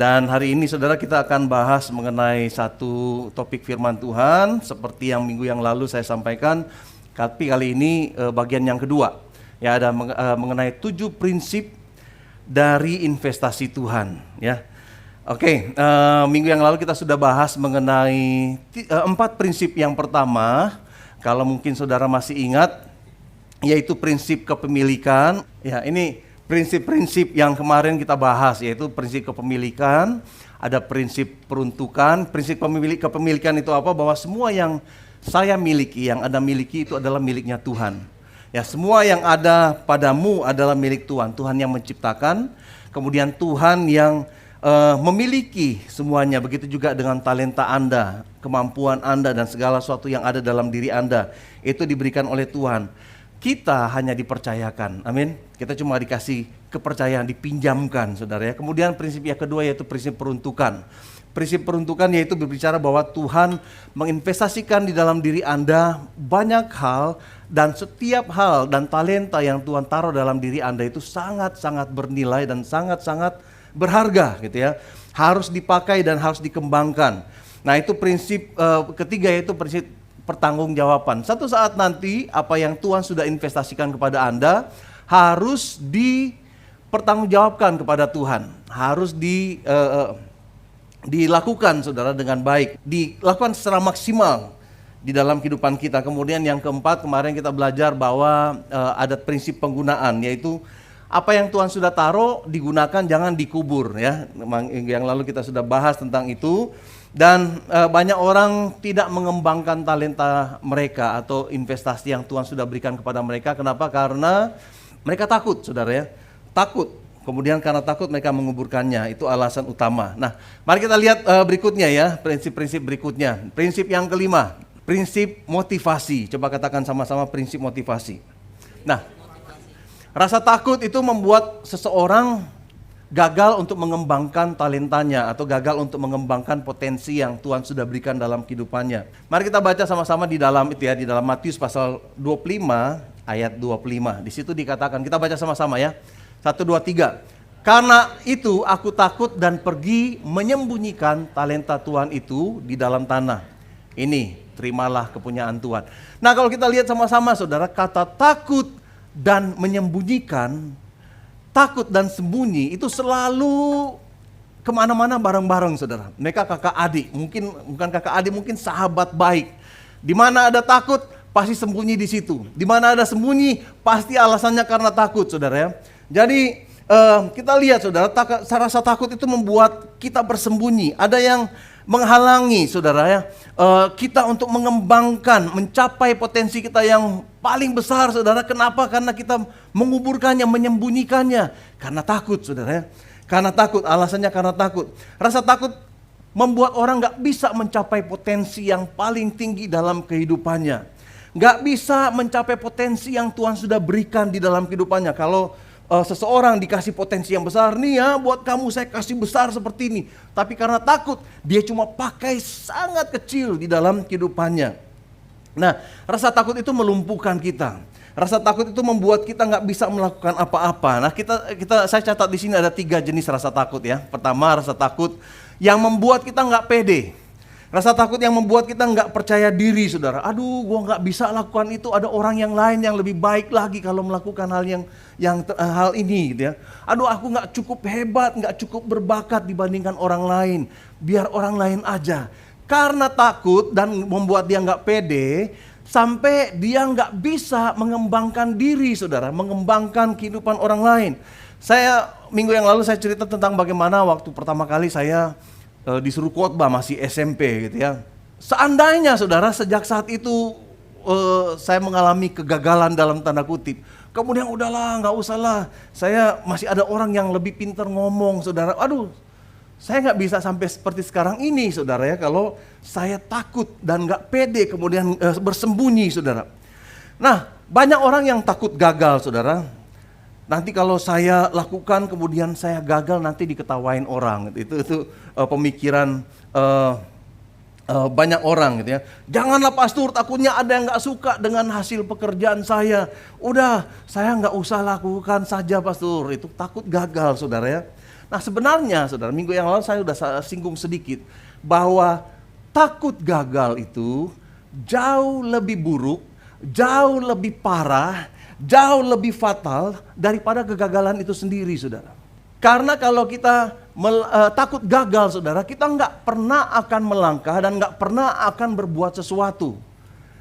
Dan hari ini saudara kita akan bahas mengenai satu topik firman Tuhan seperti yang minggu yang lalu saya sampaikan, tapi kali ini bagian yang kedua. Ya, ada mengenai 7 prinsip dari investasi Tuhan, ya. Oke, minggu yang lalu kita sudah bahas mengenai 4 prinsip. Yang pertama, kalau mungkin saudara masih ingat, yaitu prinsip kepemilikan. Ya, ini prinsip-prinsip yang kemarin kita bahas, yaitu prinsip kepemilikan, ada prinsip peruntukan. Prinsip kepemilikan itu apa? Bahwa semua yang saya miliki, yang Anda miliki itu adalah miliknya Tuhan. Ya, semua yang ada padamu adalah milik Tuhan. Tuhan yang menciptakan, kemudian Tuhan yang memiliki semuanya. Begitu juga dengan talenta Anda, kemampuan Anda, dan segala sesuatu yang ada dalam diri Anda. Itu diberikan oleh Tuhan. Kita hanya dipercayakan, amin. Kita cuma dikasih kepercayaan, dipinjamkan, saudara ya. Kemudian prinsip yang kedua yaitu prinsip peruntukan. Prinsip peruntukan yaitu berbicara bahwa Tuhan menginvestasikan di dalam diri Anda banyak hal, dan setiap hal dan talenta yang Tuhan taruh dalam diri Anda itu sangat-sangat bernilai dan sangat-sangat berharga gitu ya. Harus dipakai dan harus dikembangkan. Nah, itu prinsip ketiga, yaitu prinsip pertanggungjawaban. Satu saat nanti apa yang Tuhan sudah investasikan kepada Anda harus dipertanggungjawabkan kepada Tuhan. Harus dilakukan saudara dengan baik, dilakukan secara maksimal di dalam kehidupan kita. Kemudian yang keempat, kemarin kita belajar bahwa ada prinsip penggunaan, yaitu apa yang Tuhan sudah taruh digunakan, jangan dikubur ya. Yang lalu kita sudah bahas tentang itu. Dan banyak orang tidak mengembangkan talenta mereka atau investasi yang Tuhan sudah berikan kepada mereka. Kenapa? Karena mereka takut, saudara ya. Takut. Kemudian karena takut mereka menguburkannya. Itu alasan utama. Nah, mari kita lihat berikutnya ya, prinsip-prinsip berikutnya. Prinsip yang kelima, prinsip motivasi. Coba katakan sama-sama, prinsip motivasi. Nah, rasa takut itu membuat seseorang gagal untuk mengembangkan talentanya atau gagal untuk mengembangkan potensi yang Tuhan sudah berikan dalam kehidupannya. Mari kita baca sama-sama di dalam itu ya, di dalam Matius pasal 25 ayat 25. Di situ dikatakan, kita baca sama-sama ya. 1 2 3. Karena itu aku takut dan pergi menyembunyikan talenta Tuhan itu di dalam tanah. Ini terimalah kepunyaan Tuhan. Nah, kalau kita lihat sama-sama saudara, kata takut dan menyembunyikan, takut dan sembunyi itu selalu kemana-mana bareng-bareng saudara. Mereka kakak adik, mungkin bukan kakak adik, mungkin sahabat baik. Di mana ada takut, pasti sembunyi di situ. Di mana ada sembunyi, pasti alasannya karena takut saudara ya. Jadi kita lihat saudara, rasa takut itu membuat kita bersembunyi. Ada yang menghalangi saudara ya, kita untuk mengembangkan, mencapai potensi kita yang paling besar saudara. Kenapa? Karena kita menguburkannya, menyembunyikannya. Karena takut saudara ya. Karena takut, alasannya karena takut. Rasa takut membuat orang gak bisa mencapai potensi yang paling tinggi dalam kehidupannya. Gak bisa mencapai potensi yang Tuhan sudah berikan di dalam kehidupannya. Kalau seseorang dikasih potensi yang besar, nih ya buat kamu saya kasih besar seperti ini. Tapi karena takut, dia cuma pakai sangat kecil di dalam kehidupannya. Nah, rasa takut itu melumpuhkan kita. Rasa takut itu membuat kita nggak bisa melakukan apa-apa. Nah, saya catat di sini ada 3 jenis rasa takut ya. Pertama, rasa takut yang membuat kita nggak pede. Rasa takut yang membuat kita nggak percaya diri, saudara. Aduh, gua nggak bisa lakukan itu. Ada orang yang lain yang lebih baik lagi kalau melakukan hal ini, gitu ya. Aduh, aku nggak cukup hebat, nggak cukup berbakat dibandingkan orang lain. Biar orang lain aja. Karena takut dan membuat dia nggak pede, sampai dia nggak bisa mengembangkan diri, saudara, mengembangkan kehidupan orang lain. Minggu yang lalu saya cerita tentang bagaimana waktu pertama kali saya disuruh khotbah masih SMP gitu ya. Seandainya saudara sejak saat itu saya mengalami kegagalan dalam tanda kutip, kemudian udahlah nggak usah lah, saya masih ada orang yang lebih pintar ngomong saudara. Aduh, saya nggak bisa sampai seperti sekarang ini saudara ya, kalau saya takut dan nggak pede kemudian bersembunyi saudara. Nah, banyak orang yang takut gagal saudara. Nanti kalau saya lakukan kemudian saya gagal, nanti diketawain orang. Itu pemikiran banyak orang gitu ya. Janganlah pastor, takutnya ada yang nggak suka dengan hasil pekerjaan saya. Udah, saya nggak usah lakukan saja pastor. Itu takut gagal saudara ya. Nah sebenarnya saudara, minggu yang lalu saya sudah singgung sedikit bahwa takut gagal itu jauh lebih buruk, jauh lebih parah, jauh lebih fatal daripada kegagalan itu sendiri, saudara. Karena kalau kita takut gagal, saudara, kita nggak pernah akan melangkah dan nggak pernah akan berbuat sesuatu.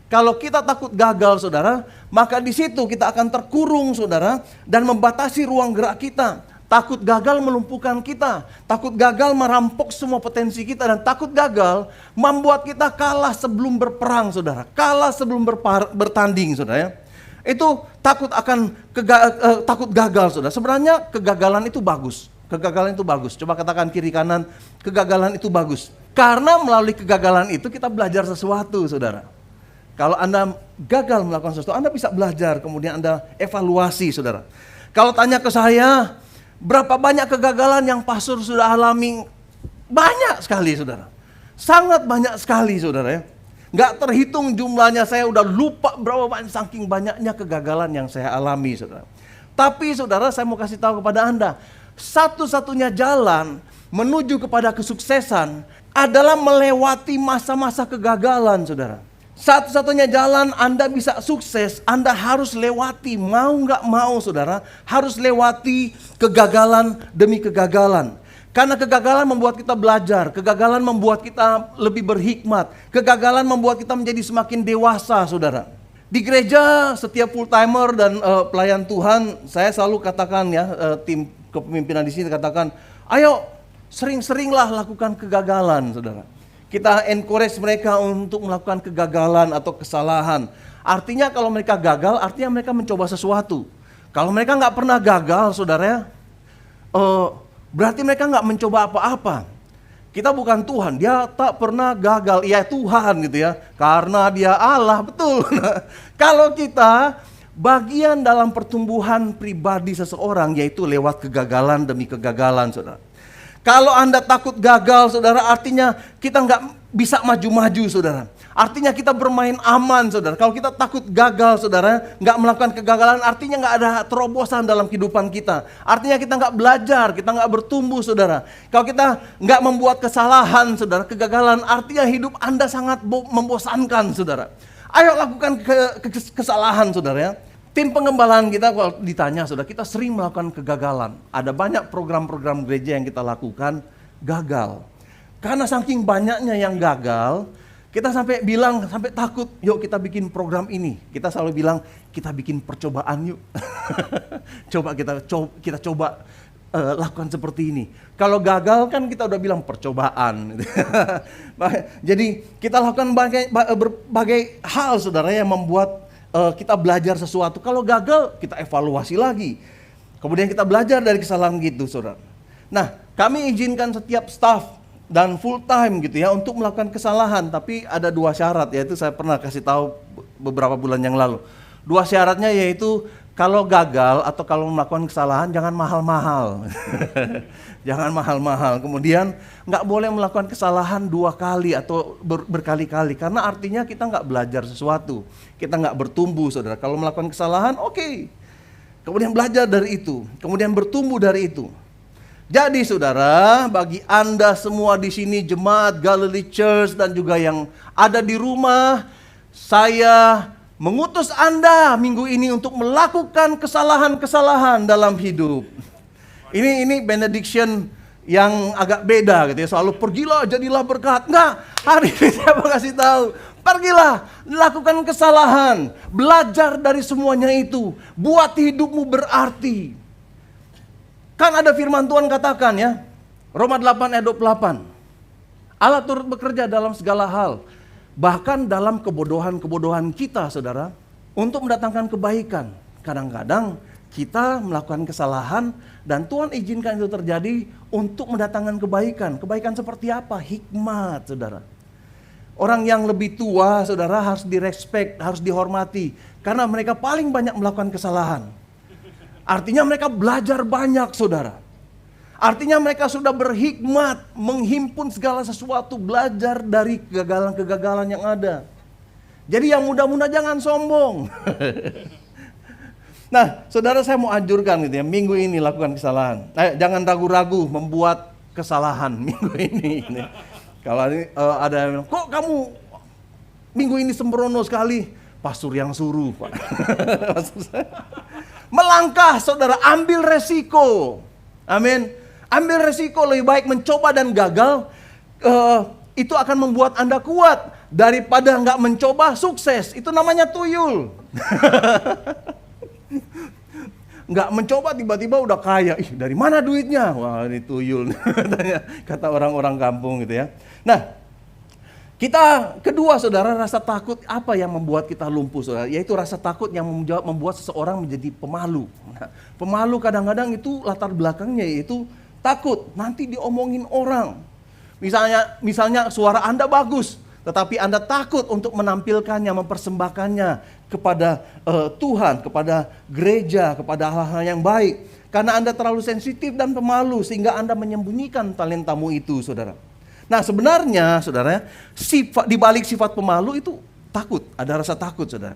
Kalau kita takut gagal, saudara, maka di situ kita akan terkurung, saudara, dan membatasi ruang gerak kita. Takut gagal melumpuhkan kita, takut gagal merampok semua potensi kita, dan takut gagal membuat kita kalah sebelum berperang, saudara. Kalah sebelum bertanding, saudara ya. Itu takut akan takut gagal, saudara. Sebenarnya kegagalan itu bagus. Kegagalan itu bagus. Coba katakan kiri kanan, kegagalan itu bagus. Karena melalui kegagalan itu kita belajar sesuatu, saudara. Kalau Anda gagal melakukan sesuatu, Anda bisa belajar, kemudian Anda evaluasi, saudara. Kalau tanya ke saya, berapa banyak kegagalan yang pastor sudah alami? Banyak sekali, saudara. Sangat banyak sekali, saudara ya. Nggak terhitung jumlahnya, saya udah lupa berapa banyak, saking banyaknya kegagalan yang saya alami, saudara. Tapi saudara, saya mau kasih tahu kepada Anda, satu-satunya jalan menuju kepada kesuksesan adalah melewati masa-masa kegagalan, saudara. Satu-satunya jalan Anda bisa sukses, Anda harus lewati, mau nggak mau, saudara, harus lewati kegagalan demi kegagalan. Karena kegagalan membuat kita belajar, kegagalan membuat kita lebih berhikmat, kegagalan membuat kita menjadi semakin dewasa, saudara. Di gereja, setiap full timer dan pelayan Tuhan, saya selalu katakan ya, tim kepemimpinan di sini katakan, ayo sering-seringlah lakukan kegagalan, saudara. Kita encourage mereka untuk melakukan kegagalan atau kesalahan. Artinya kalau mereka gagal, artinya mereka mencoba sesuatu. Kalau mereka nggak pernah gagal, saudara, berarti mereka nggak mencoba apa-apa. Kita bukan Tuhan, dia tak pernah gagal. Iya Tuhan gitu ya, karena dia Allah, betul. Kalau kita bagian dalam pertumbuhan pribadi seseorang, yaitu lewat kegagalan demi kegagalan, saudara. Kalau Anda takut gagal, saudara, artinya kita nggak bisa maju-maju, saudara. Artinya kita bermain aman, saudara. Kalau kita takut gagal, saudara, nggak melakukan kegagalan, artinya nggak ada terobosan dalam kehidupan kita. Artinya kita nggak belajar, kita nggak bertumbuh, saudara. Kalau kita nggak membuat kesalahan, saudara, kegagalan, artinya hidup Anda sangat membosankan, saudara. Ayo lakukan kesalahan, saudara ya. Tim pengembalaan kita kalau ditanya, saudara, kita sering melakukan kegagalan. Ada banyak program-program gereja yang kita lakukan gagal. Karena saking banyaknya yang gagal, kita sampai takut, yuk kita bikin program ini. Kita selalu bilang, kita bikin percobaan yuk. kita coba lakukan seperti ini. Kalau gagal kan kita udah bilang percobaan. Jadi kita lakukan berbagai hal, saudara, yang membuat kita belajar sesuatu. Kalau gagal, kita evaluasi lagi. Kemudian kita belajar dari kesalahan gitu, saudara. Nah, kami izinkan setiap staff dan full time gitu ya untuk melakukan kesalahan. Tapi ada 2 syarat, yaitu saya pernah kasih tahu beberapa bulan yang lalu. 2 syaratnya yaitu kalau gagal atau kalau melakukan kesalahan jangan mahal-mahal. Jangan mahal-mahal. Kemudian nggak boleh melakukan kesalahan 2 kali atau berkali-kali. Karena artinya kita nggak belajar sesuatu. Kita nggak bertumbuh, saudara. Kalau melakukan kesalahan, oke. Kemudian belajar dari itu. Kemudian bertumbuh dari itu. Jadi saudara, bagi Anda semua di sini, jemaat Galilee Church dan juga yang ada di rumah, saya mengutus Anda minggu ini untuk melakukan kesalahan-kesalahan dalam hidup. Ini benediction yang agak beda gitu ya. Selalu pergilah jadilah berkat. Enggak, hari ini saya mau kasih tahu. Pergilah, lakukan kesalahan. Belajar dari semuanya itu. Buat hidupmu berarti. Kan ada firman Tuhan katakan ya. Roma 8 ayat 28. Allah turut bekerja dalam segala hal. Bahkan dalam kebodohan-kebodohan kita, saudara. Untuk mendatangkan kebaikan. Kadang-kadang kita melakukan kesalahan dan Tuhan izinkan itu terjadi untuk mendatangkan kebaikan. Kebaikan seperti apa? Hikmat, saudara. Orang yang lebih tua, saudara, harus direspek, harus dihormati. Karena mereka paling banyak melakukan kesalahan. Artinya mereka belajar banyak, saudara. Artinya mereka sudah berhikmat, menghimpun segala sesuatu, belajar dari kegagalan-kegagalan yang ada. Jadi yang muda-muda jangan sombong. Nah, saudara, saya mau anjurkan gitu ya, minggu ini lakukan kesalahan. Jangan ragu-ragu membuat kesalahan minggu ini. Gitu. Kalau ada yang bilang, kok kamu minggu ini sembrono sekali? Pastor yang suruh, Pak. Melangkah, saudara, ambil resiko. Amin. Ambil resiko, lebih baik mencoba dan gagal. Itu akan membuat Anda kuat daripada nggak mencoba sukses. Itu namanya tuyul. Nggak mencoba tiba-tiba udah kaya. Ih, dari mana duitnya? Wah, ini tuyul. Kata orang-orang kampung gitu ya. Nah, kita kedua, saudara, rasa takut apa yang membuat kita lumpuh, saudara? Yaitu rasa takut yang membuat seseorang menjadi pemalu. Nah, pemalu kadang-kadang itu latar belakangnya yaitu takut nanti diomongin orang. Misalnya suara Anda bagus, tetapi Anda takut untuk menampilkannya, mempersembahkannya kepada Tuhan, kepada gereja, kepada hal-hal yang baik. Karena Anda terlalu sensitif dan pemalu sehingga Anda menyembunyikan talentamu itu, saudara. Nah, sebenarnya, saudara, di balik sifat pemalu itu takut, ada rasa takut, saudara.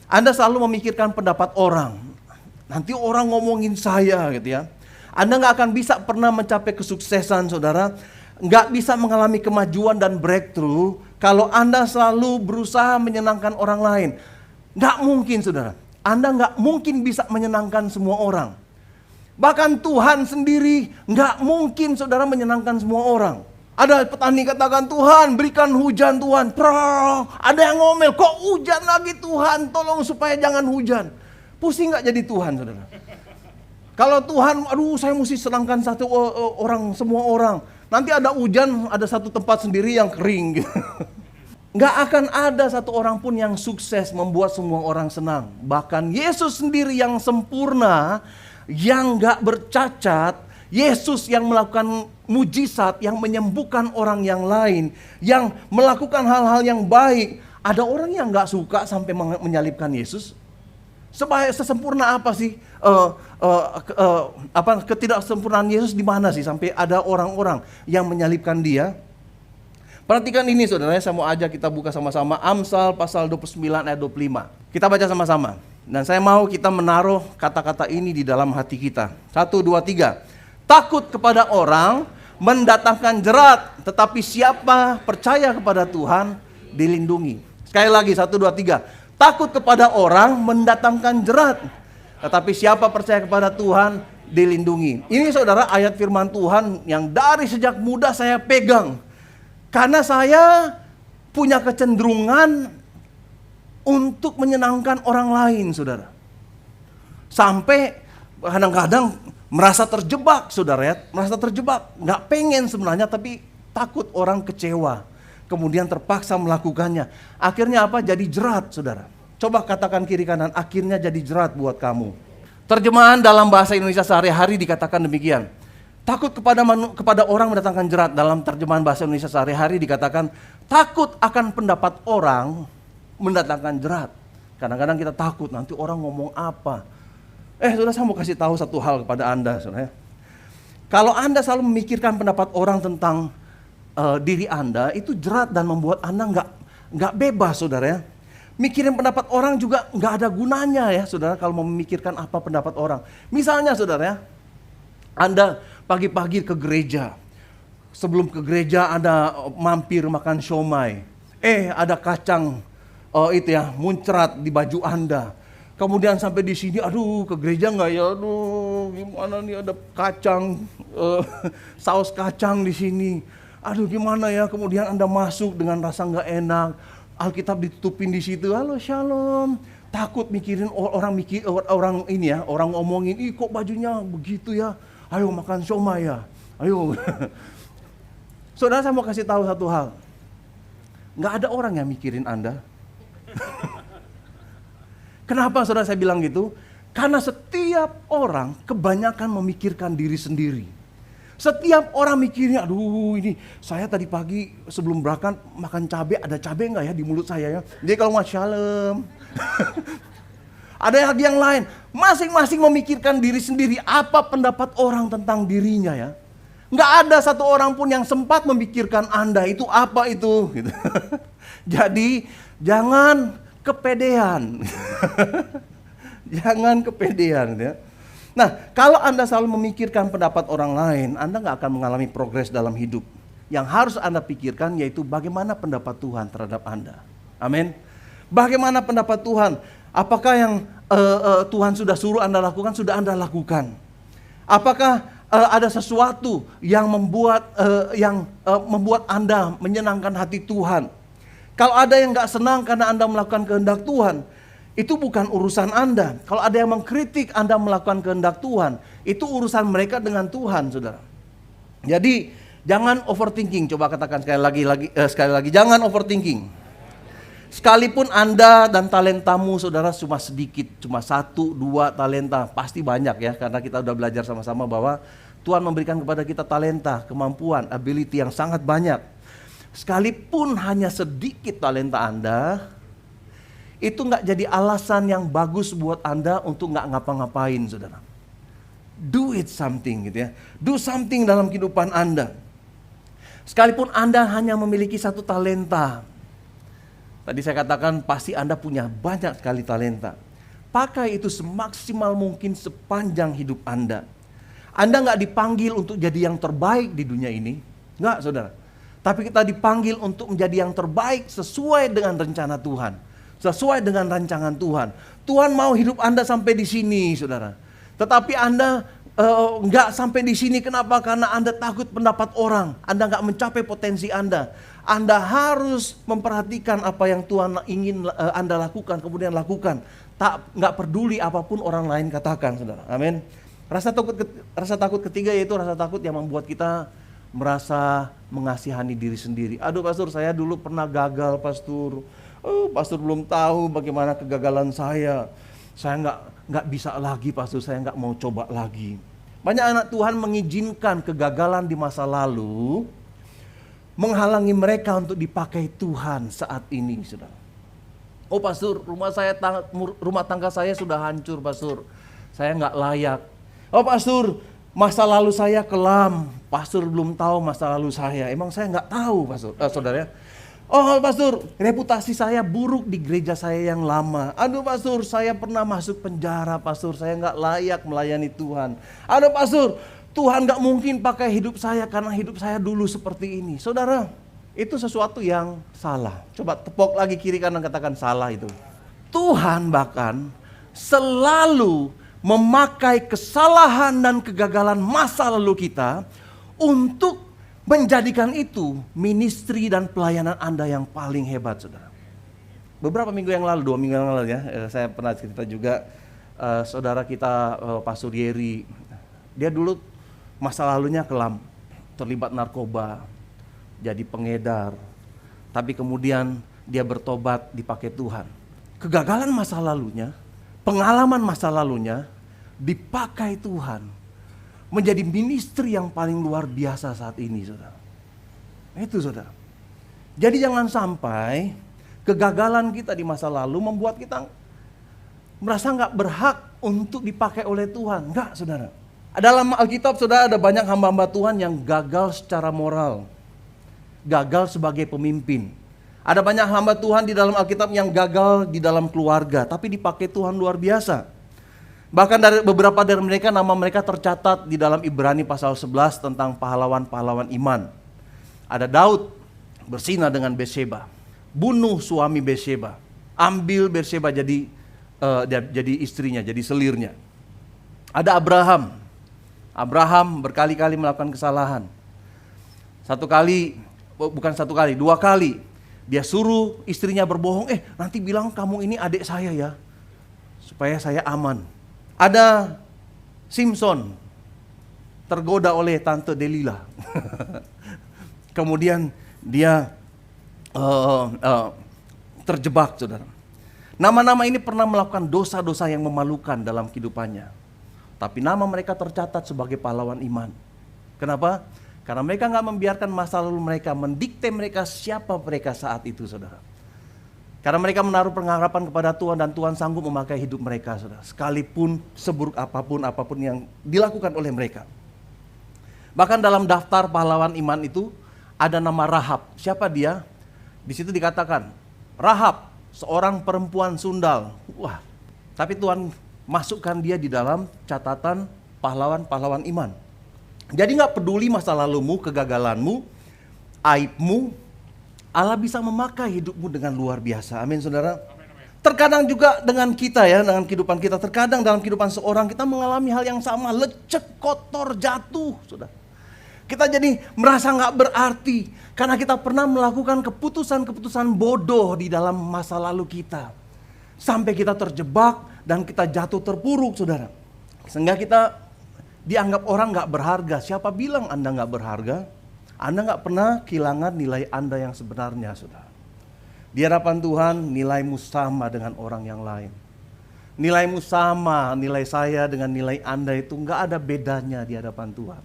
Anda selalu memikirkan pendapat orang. Nanti orang ngomongin saya gitu ya. Anda nggak akan bisa pernah mencapai kesuksesan, saudara. Nggak bisa mengalami kemajuan dan breakthrough kalau Anda selalu berusaha menyenangkan orang lain. Nggak mungkin, saudara. Anda nggak mungkin bisa menyenangkan semua orang. Bahkan Tuhan sendiri nggak mungkin, saudara, menyenangkan semua orang. Ada petani katakan, Tuhan berikan hujan Tuhan. Ada yang ngomel, kok hujan lagi Tuhan, tolong supaya jangan hujan. Pusing nggak jadi Tuhan, saudara? Kalau Tuhan, aduh saya mesti senangkan semua orang. Nanti ada hujan, ada satu tempat sendiri yang kering. Gitu. Nggak akan ada satu orang pun yang sukses membuat semua orang senang. Bahkan Yesus sendiri yang sempurna, yang nggak bercacat, Yesus yang melakukan mujizat, yang menyembuhkan orang yang lain, yang melakukan hal-hal yang baik. Ada orang yang nggak suka sampai menyalibkan Yesus. Sesempurna apa sih ketidaksempurnaan Yesus di mana sih sampai ada orang-orang yang menyalibkan dia? Perhatikan ini, saudara, saya mau ajak kita buka sama-sama Amsal pasal 29 ayat 25. Kita baca sama-sama. Dan saya mau kita menaruh kata-kata ini di dalam hati kita. 1, 2, 3. Takut kepada orang mendatangkan jerat, tetapi siapa percaya kepada Tuhan dilindungi. Sekali lagi, 1, 2, 3. Takut kepada orang mendatangkan jerat, tetapi siapa percaya kepada Tuhan dilindungi. Ini, saudara, ayat firman Tuhan yang dari sejak muda saya pegang. Karena saya punya kecenderungan untuk menyenangkan orang lain, saudara. Sampai kadang-kadang merasa terjebak, saudara ya. Merasa terjebak. Nggak pengen sebenarnya, tapi takut orang kecewa. Kemudian terpaksa melakukannya. Akhirnya apa? Jadi jerat, saudara. Coba katakan kiri kanan, akhirnya jadi jerat buat kamu. Terjemahan dalam bahasa Indonesia sehari-hari dikatakan demikian. Takut kepada orang mendatangkan jerat. Dalam terjemahan bahasa Indonesia sehari-hari dikatakan takut akan pendapat orang mendatangkan jerat. Kadang-kadang kita takut nanti orang ngomong apa. Saudara, saya mau kasih tahu satu hal kepada Anda, saudara. Kalau Anda selalu memikirkan pendapat orang tentang diri Anda, itu jerat dan membuat Anda nggak bebas, saudara ya. Mikirin pendapat orang juga nggak ada gunanya ya, saudara, kalau mau memikirkan apa pendapat orang. Misalnya, saudara ya, Anda pagi-pagi ke gereja. Sebelum ke gereja Anda mampir makan siomay. Ada kacang muncrat di baju Anda. Kemudian sampai di sini, aduh ke gereja nggak ya? Aduh gimana nih ada kacang, saus kacang di sini. Aduh gimana ya? Kemudian Anda masuk dengan rasa nggak enak. Alkitab ditutupin di situ. Halo shalom. Takut mikirin orang ini ya, orang ngomongin, ih kok bajunya begitu ya? Ayo makan siomay ya. Ayo. Saudara, saya mau kasih tahu satu hal. Nggak ada orang yang mikirin Anda. Kenapa, saudara, saya bilang gitu? Karena setiap orang kebanyakan memikirkan diri sendiri. Setiap orang mikirnya, aduh ini saya tadi pagi sebelum berangkat makan cabai, ada cabai nggak ya di mulut saya ya? Jadi kalau nggak shalom. Ada lagi yang lain. Masing-masing memikirkan diri sendiri. Apa pendapat orang tentang dirinya ya? Nggak ada satu orang pun yang sempat memikirkan Anda itu apa itu. Gitu. Jadi jangan kepedean. Jangan kepedean ya. Nah, kalau Anda selalu memikirkan pendapat orang lain, Anda nggak akan mengalami progres dalam hidup. Yang harus Anda pikirkan yaitu bagaimana pendapat Tuhan terhadap Anda. Amin. Bagaimana pendapat Tuhan? Apakah yang Tuhan sudah suruh Anda lakukan, sudah Anda lakukan? Apakah ada sesuatu yang membuat Anda menyenangkan hati Tuhan? Kalau ada yang nggak senang karena Anda melakukan kehendak Tuhan, itu bukan urusan Anda. Kalau ada yang mengkritik Anda melakukan kehendak Tuhan, itu urusan mereka dengan Tuhan, saudara. Jadi jangan overthinking. Coba katakan sekali lagi, jangan overthinking. Sekalipun Anda dan talentamu saudara cuma sedikit, cuma 1, 2 talenta, pasti banyak ya, karena kita udah belajar sama-sama bahwa Tuhan memberikan kepada kita talenta, kemampuan, ability yang sangat banyak. Sekalipun hanya sedikit talenta Anda, itu nggak jadi alasan yang bagus buat Anda untuk nggak ngapa-ngapain, saudara. Do it something gitu ya. Do something dalam kehidupan Anda. Sekalipun Anda hanya memiliki 1 talenta. Tadi saya katakan pasti Anda punya banyak sekali talenta. Pakai itu semaksimal mungkin sepanjang hidup Anda. Anda nggak dipanggil untuk jadi yang terbaik di dunia ini. Nggak, saudara. Tapi kita dipanggil untuk menjadi yang terbaik sesuai dengan rencana Tuhan. Sesuai dengan rancangan Tuhan. Tuhan mau hidup Anda sampai di sini, saudara. Tetapi Anda nggak sampai di sini. Kenapa? Karena Anda takut pendapat orang. Anda nggak mencapai potensi Anda. Anda harus memperhatikan apa yang Tuhan ingin Anda lakukan, kemudian lakukan. Nggak peduli apapun orang lain katakan, saudara. Amin. Rasa takut ketiga yaitu rasa takut yang membuat kita merasa mengasihani diri sendiri. Aduh pastor, saya dulu pernah gagal pastor. Pastor belum tahu bagaimana kegagalan saya. Saya nggak bisa lagi pastor, saya nggak mau coba lagi. Banyak anak Tuhan mengizinkan kegagalan di masa lalu menghalangi mereka untuk dipakai Tuhan saat ini, saudara. Oh pastor, rumah tangga saya sudah hancur pastor. Saya nggak layak. Oh pastor, masa lalu saya kelam. Pastor belum tahu masa lalu saya. Emang saya nggak tahu pastor, saudara. Oh pastor, reputasi saya buruk di gereja saya yang lama. Aduh pastor, saya pernah masuk penjara pastor, saya nggak layak melayani Tuhan. Aduh pastor, Tuhan nggak mungkin pakai hidup saya karena hidup saya dulu seperti ini. Saudara, itu sesuatu yang salah. Coba tepok lagi kiri kanan, katakan salah itu. Tuhan bahkan selalu memakai kesalahan dan kegagalan masa lalu kita untuk menjadikan itu ministry dan pelayanan Anda yang paling hebat, saudara. Beberapa minggu yang lalu, 2 minggu yang lalu ya, saya pernah cerita juga, saudara kita Pastor Yeri, dia dulu masa lalunya kelam, terlibat narkoba, jadi pengedar, tapi kemudian dia bertobat, dipakai Tuhan. Kegagalan masa lalunya, pengalaman masa lalunya, dipakai Tuhan menjadi ministry yang paling luar biasa saat ini, saudara. Itu, saudara. Jadi jangan sampai kegagalan kita di masa lalu membuat kita merasa nggak berhak untuk dipakai oleh Tuhan. Nggak, saudara. Dalam Alkitab, saudara, ada banyak hamba-hamba Tuhan yang gagal secara moral. Gagal sebagai pemimpin. Ada banyak hamba Tuhan di dalam Alkitab yang gagal di dalam keluarga, tapi dipakai Tuhan luar biasa. Bahkan beberapa dari mereka, nama mereka tercatat di dalam Ibrani pasal 11 tentang pahlawan-pahlawan iman. Ada Daud berzina dengan Betsheba, bunuh suami Betsheba, ambil Betsheba jadi istrinya, jadi selirnya. Ada Abraham berkali-kali melakukan kesalahan. 2 kali dia suruh istrinya berbohong, nanti bilang kamu ini adik saya ya, supaya saya aman. Ada Simpson, tergoda oleh Tante Delilah. Kemudian dia terjebak, saudara. Nama-nama ini pernah melakukan dosa-dosa yang memalukan dalam kehidupannya. Tapi nama mereka tercatat sebagai pahlawan iman. Kenapa? Karena mereka nggak membiarkan masa lalu mereka mendikte mereka siapa mereka saat itu, saudara. Karena mereka menaruh pengharapan kepada Tuhan dan Tuhan sanggup memakai hidup mereka, saudara. Sekalipun seburuk apapun yang dilakukan oleh mereka. Bahkan dalam daftar pahlawan iman itu ada nama Rahab. Siapa dia? Di situ dikatakan Rahab, seorang perempuan sundal. Wah, tapi Tuhan Masukkan dia di dalam catatan pahlawan-pahlawan iman. Jadi nggak peduli masa lalumu, kegagalanmu, aibmu, Allah bisa memakai hidupmu dengan luar biasa. Amin, saudara. Terkadang juga dengan kita ya, dengan kehidupan kita. Terkadang dalam kehidupan seorang kita mengalami hal yang sama, lecek, kotor, jatuh, saudara. Kita jadi merasa nggak berarti karena kita pernah melakukan keputusan-keputusan bodoh di dalam masa lalu kita. Sampai kita terjebak dan kita jatuh terpuruk, saudara. Sehingga kita dianggap orang nggak berharga. Siapa bilang Anda nggak berharga? Anda nggak pernah kehilangan nilai Anda yang sebenarnya, saudara. Di hadapan Tuhan, nilaimu sama dengan orang yang lain. Nilaimu sama, nilai saya dengan nilai Anda itu nggak ada bedanya di hadapan Tuhan.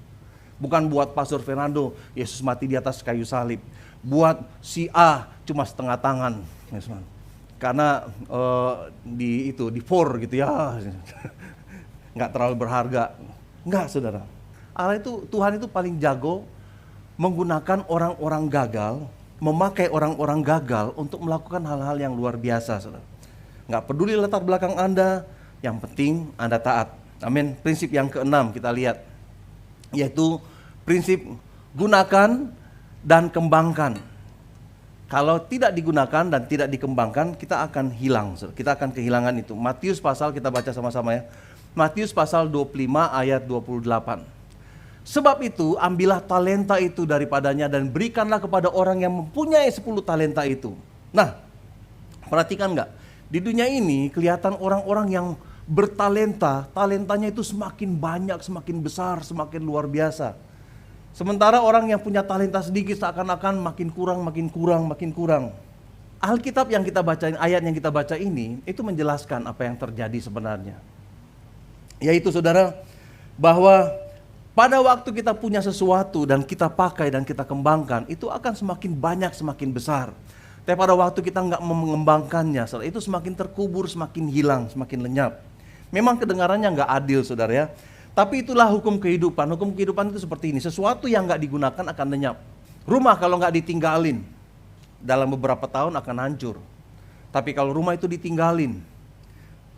Bukan buat Pastor Fernando, Yesus mati di atas kayu salib. Buat si A cuma setengah tangan. Karena di 4 gitu ya. Nggak terlalu berharga. Enggak, saudara. Allah itu, Tuhan itu paling jago menggunakan orang-orang gagal, memakai orang-orang gagal untuk melakukan hal-hal yang luar biasa, saudara. Nggak peduli latar belakang Anda, yang penting Anda taat. Amin. Prinsip yang keenam kita lihat, yaitu prinsip gunakan dan kembangkan. Kalau tidak digunakan dan tidak dikembangkan, kita akan hilang, kita akan kehilangan itu. Matius pasal, kita baca sama-sama ya. Matius pasal 25 ayat 28. Sebab itu ambillah talenta itu daripadanya dan berikanlah kepada orang yang mempunyai 10 talenta itu. Nah, perhatikan nggak? Di dunia ini kelihatan orang-orang yang bertalenta, talentanya itu semakin banyak, semakin besar, semakin luar biasa. Sementara orang yang punya talenta sedikit seakan-akan makin kurang, makin kurang, makin kurang. Alkitab yang kita bacain, ayat yang kita baca ini, itu menjelaskan apa yang terjadi sebenarnya. Yaitu saudara, bahwa pada waktu kita punya sesuatu dan kita pakai dan kita kembangkan, itu akan semakin banyak, semakin besar. Tapi pada waktu kita nggak mengembangkannya, saudara, itu semakin terkubur, semakin hilang, semakin lenyap. Memang kedengarannya nggak adil, saudara ya. Tapi itulah hukum kehidupan. Hukum kehidupan itu seperti ini. Sesuatu yang nggak digunakan akan lenyap. Rumah kalau nggak ditinggalin, dalam beberapa tahun akan hancur. Tapi kalau rumah itu ditinggalin,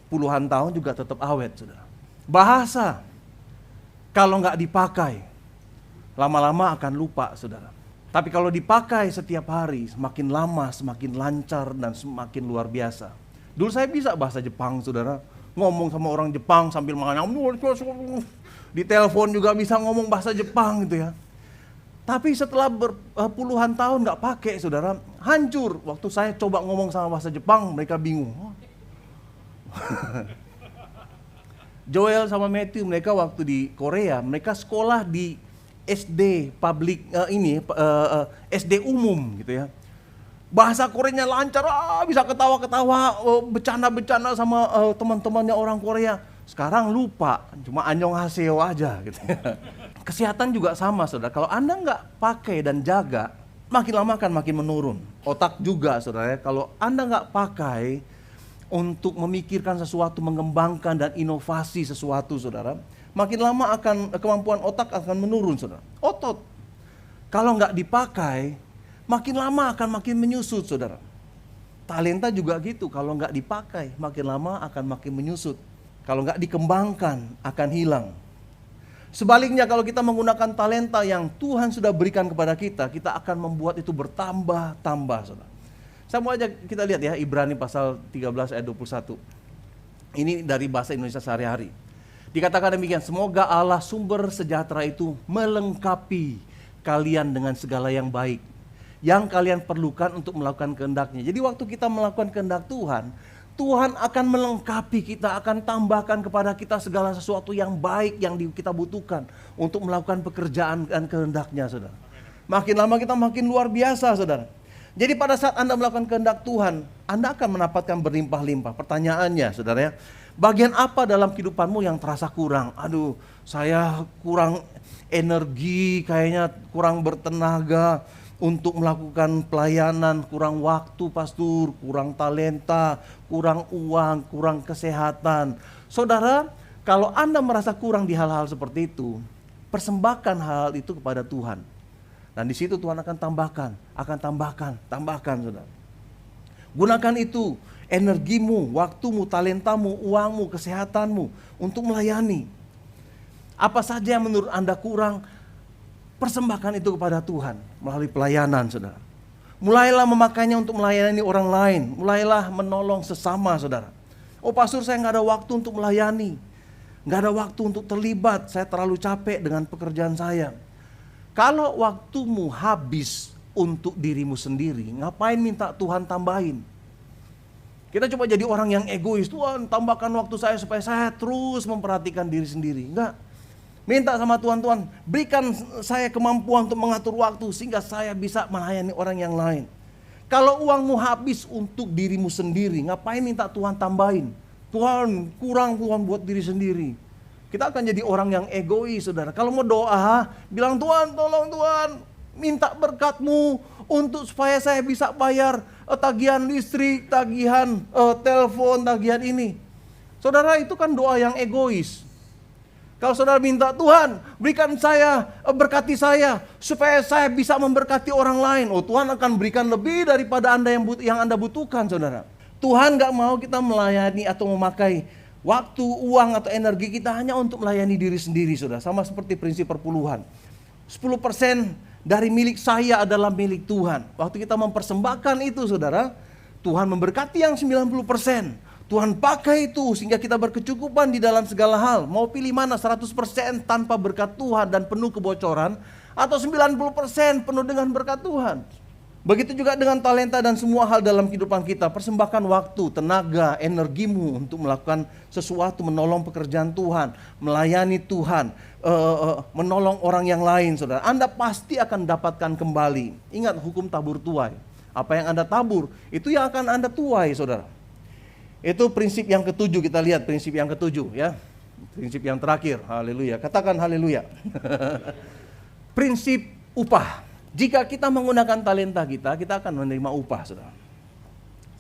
puluhan tahun juga tetap awet, saudara. Bahasa, kalau nggak dipakai, lama-lama akan lupa, saudara. Tapi kalau dipakai setiap hari, semakin lama, semakin lancar dan semakin luar biasa. Dulu saya bisa bahasa Jepang, saudara. Ngomong sama orang Jepang sambil makan. Di telepon juga bisa ngomong bahasa Jepang gitu ya. Tapi setelah puluhan tahun nggak pakai, saudara, hancur. Waktu saya coba ngomong sama bahasa Jepang, mereka bingung. Joel sama Matthew, mereka waktu di Korea, mereka sekolah di SD public SD umum gitu ya. Bahasa Koreanya lancar, bisa ketawa-ketawa, bercanda-bercanda sama teman-temannya orang Korea. Sekarang lupa, cuma annyeonghaseyo aja gitu ya. Kesehatan juga sama, saudara. Kalau Anda nggak pakai dan jaga, makin lama akan makin menurun. Otak juga, saudara ya. Kalau Anda nggak pakai untuk memikirkan sesuatu, mengembangkan dan inovasi sesuatu, saudara, makin lama akan kemampuan otak akan menurun, saudara. Otot, kalau nggak dipakai, makin lama akan makin menyusut, saudara. Talenta juga gitu, kalau nggak dipakai, makin lama akan makin menyusut. Kalau nggak dikembangkan, akan hilang. Sebaliknya kalau kita menggunakan talenta yang Tuhan sudah berikan kepada kita, kita akan membuat itu bertambah-tambah, saudara. Saya mau aja kita lihat ya, Ibrani pasal 13 ayat 21. Ini dari bahasa Indonesia sehari-hari. Dikatakan demikian, semoga Allah sumber sejahtera itu melengkapi kalian dengan segala yang baik, yang kalian perlukan untuk melakukan kehendaknya. Jadi waktu kita melakukan kehendak Tuhan, Tuhan akan melengkapi kita, akan tambahkan kepada kita segala sesuatu yang baik yang kita butuhkan untuk melakukan pekerjaan dan kehendaknya, saudara. Makin lama kita makin luar biasa, saudara. Jadi pada saat Anda melakukan kehendak Tuhan, Anda akan mendapatkan berlimpah-limpah. Pertanyaannya, saudara ya, bagian apa dalam kehidupanmu yang terasa kurang? Aduh, saya kurang energi, kayaknya kurang bertenaga untuk melakukan pelayanan, kurang waktu pastor, kurang talenta, kurang uang, kurang kesehatan. Saudara, kalau Anda merasa kurang di hal-hal seperti itu, persembahkan hal itu kepada Tuhan. Dan di situ Tuhan akan tambahkan, saudara. Gunakan itu, energimu, waktumu, talentamu, uangmu, kesehatanmu untuk melayani. Apa saja yang menurut Anda kurang, persembahkan itu kepada Tuhan melalui pelayanan, saudara. Mulailah memakainya untuk melayani orang lain. Mulailah menolong sesama, saudara. Oh pastor, saya nggak ada waktu untuk melayani. Nggak ada waktu untuk terlibat, saya terlalu capek dengan pekerjaan saya. Kalau waktumu habis untuk dirimu sendiri, ngapain minta Tuhan tambahin? Kita coba jadi orang yang egois, Tuhan tambahkan waktu saya supaya saya terus memperhatikan diri sendiri. Enggak, minta sama Tuhan, Tuhan berikan saya kemampuan untuk mengatur waktu sehingga saya bisa melayani orang yang lain. Kalau uangmu habis untuk dirimu sendiri, ngapain minta Tuhan tambahin? Tuhan kurang Tuhan buat diri sendiri. Kita akan jadi orang yang egois, saudara. Kalau mau doa, bilang Tuhan, tolong Tuhan, minta berkat-Mu untuk supaya saya bisa bayar tagihan listrik, tagihan telepon, tagihan ini. Saudara, itu kan doa yang egois. Kalau saudara minta Tuhan, berikan saya, berkati saya supaya saya bisa memberkati orang lain. Oh, Tuhan akan berikan lebih daripada Anda yang Anda butuhkan, saudara. Tuhan gak mau kita melayani atau memakai waktu, uang atau energi kita hanya untuk melayani diri sendiri, saudara. Sama seperti prinsip perpuluhan. 10% dari milik saya adalah milik Tuhan. Waktu kita mempersembahkan itu, saudara, Tuhan memberkati yang 90%. Tuhan pakai itu sehingga kita berkecukupan di dalam segala hal. Mau pilih mana, 100% tanpa berkat Tuhan dan penuh kebocoran, atau 90% penuh dengan berkat Tuhan. Begitu juga dengan talenta dan semua hal dalam kehidupan kita. Persembahkan waktu, tenaga, energimu untuk melakukan sesuatu, menolong pekerjaan Tuhan, melayani Tuhan, menolong orang yang lain, saudara. Anda pasti akan dapatkan kembali. Ingat hukum tabur tuai. Apa yang Anda tabur, itu yang akan Anda tuai, saudara. Itu prinsip yang ketujuh, kita lihat prinsip yang ketujuh ya. Prinsip yang terakhir, haleluya. Katakan haleluya. Prinsip upah. Jika kita menggunakan talenta kita, kita akan menerima upah, saudara.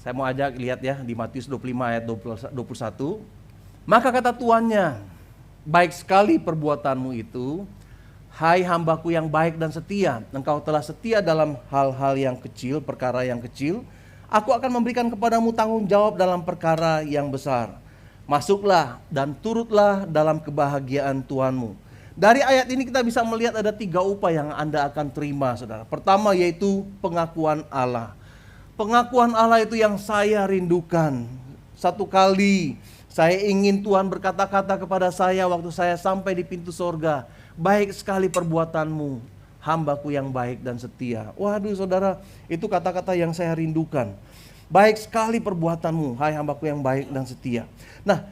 Saya mau ajak lihat ya di Matius 25 ayat 21. Maka kata tuannya, baik sekali perbuatanmu itu, hai hambaku yang baik dan setia. Engkau telah setia dalam hal-hal yang kecil, perkara yang kecil. Aku akan memberikan kepadamu tanggung jawab dalam perkara yang besar. Masuklah dan turutlah dalam kebahagiaan Tuhanmu. Dari ayat ini kita bisa melihat ada 3 upah yang Anda akan terima, saudara. Pertama yaitu pengakuan Allah. Pengakuan Allah itu yang saya rindukan. Satu kali saya ingin Tuhan berkata-kata kepada saya waktu saya sampai di pintu sorga. Baik sekali perbuatanmu, hambaku yang baik dan setia. Waduh saudara, itu kata-kata yang saya rindukan. Baik sekali perbuatanmu, hai hambaku yang baik dan setia. Nah,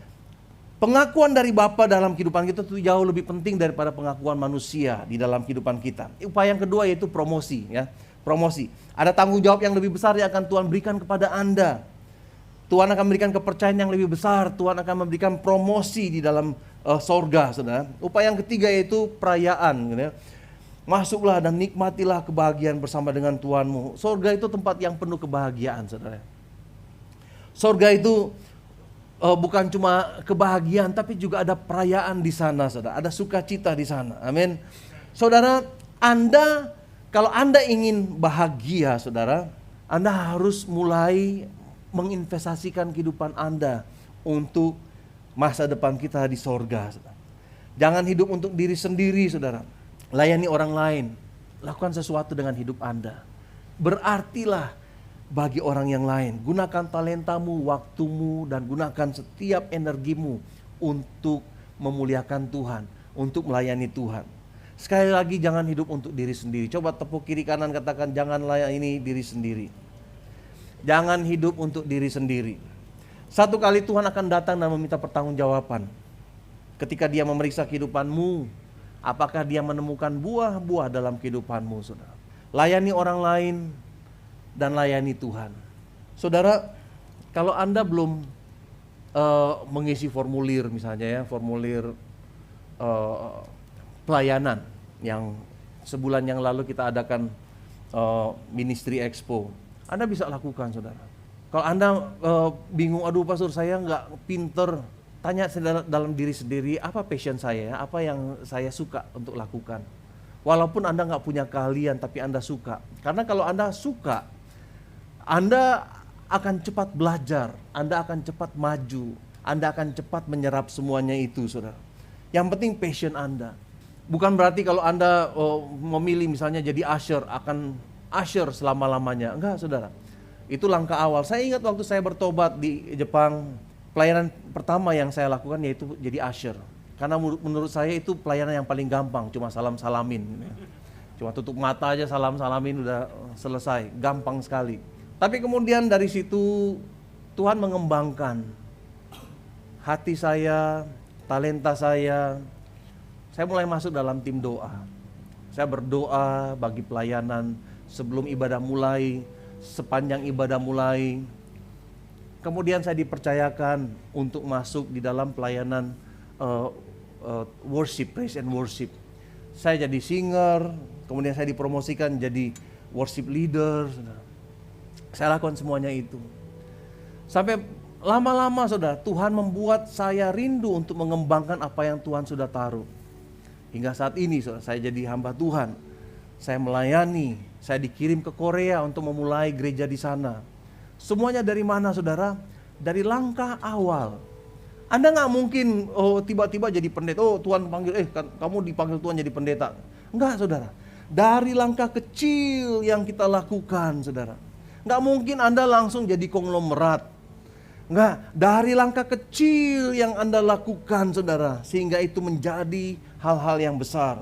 pengakuan dari Bapa dalam kehidupan kita itu jauh lebih penting daripada pengakuan manusia di dalam kehidupan kita. Upaya yang kedua yaitu promosi ya. Promosi. Ada tanggung jawab yang lebih besar yang akan Tuhan berikan kepada Anda. Tuhan akan memberikan kepercayaan yang lebih besar. Tuhan akan memberikan promosi di dalam sorga, saudara. Upaya yang ketiga yaitu perayaan gitu ya. Masuklah dan nikmatilah kebahagiaan bersama dengan Tuhanmu. Sorga itu tempat yang penuh kebahagiaan, saudara. Sorga itu bukan cuma kebahagiaan, tapi juga ada perayaan di sana, saudara. Ada sukacita di sana. Amin. Saudara, kalau Anda ingin bahagia, saudara, Anda harus mulai menginvestasikan kehidupan Anda untuk masa depan kita di sorga, saudara. Jangan hidup untuk diri sendiri, saudara. Layani orang lain. Lakukan sesuatu dengan hidup Anda. Berartilah bagi orang yang lain. Gunakan talentamu, waktumu, dan gunakan setiap energimu untuk memuliakan Tuhan, untuk melayani Tuhan. Sekali lagi, jangan hidup untuk diri sendiri. Coba tepuk kiri kanan, katakan jangan layani diri sendiri. Jangan hidup untuk diri sendiri. Satu kali Tuhan akan datang dan meminta pertanggungjawaban. Ketika Dia memeriksa kehidupanmu, apakah Dia menemukan buah-buah dalam kehidupanmu, saudara. Layani orang lain dan layani Tuhan. Saudara, kalau Anda belum mengisi formulir misalnya ya, formulir pelayanan yang sebulan yang lalu kita adakan Ministry Expo, Anda bisa lakukan, saudara. Kalau Anda bingung, aduh pastor saya nggak pinter, tanya dalam diri sendiri, apa passion saya, apa yang saya suka untuk lakukan. Walaupun Anda nggak punya keahlian, tapi Anda suka. Karena kalau Anda suka, Anda akan cepat belajar, Anda akan cepat maju, Anda akan cepat menyerap semuanya itu, saudara. Yang penting passion Anda. Bukan berarti kalau Anda memilih misalnya jadi usher, akan usher selama-lamanya. Enggak, saudara. Itu langkah awal. Saya ingat waktu saya bertobat di Jepang, pelayanan pertama yang saya lakukan yaitu jadi usher. Karena menurut saya itu pelayanan yang paling gampang, cuma salam-salamin. Cuma tutup mata aja salam-salamin udah selesai, gampang sekali. Tapi kemudian dari situ Tuhan mengembangkan hati saya, talenta saya. Saya mulai masuk dalam tim doa. Saya berdoa bagi pelayanan sebelum ibadah mulai, sepanjang ibadah mulai. Kemudian saya dipercayakan untuk masuk di dalam pelayanan worship, praise and worship. Saya jadi singer, kemudian saya dipromosikan jadi worship leader. Saya lakukan semuanya itu. Sampai lama-lama saudara, Tuhan membuat saya rindu untuk mengembangkan apa yang Tuhan sudah taruh. Hingga saat ini saudara, saya jadi hamba Tuhan. Saya melayani, saya dikirim ke Korea untuk memulai gereja di sana. Semuanya dari mana saudara? Dari langkah awal. Anda nggak mungkin tiba-tiba jadi pendeta, Tuhan panggil, kamu dipanggil Tuhan jadi pendeta. Enggak saudara, dari langkah kecil yang kita lakukan saudara. Nggak mungkin Anda langsung jadi konglomerat. Nggak, dari langkah kecil yang Anda lakukan saudara, sehingga itu menjadi hal-hal yang besar.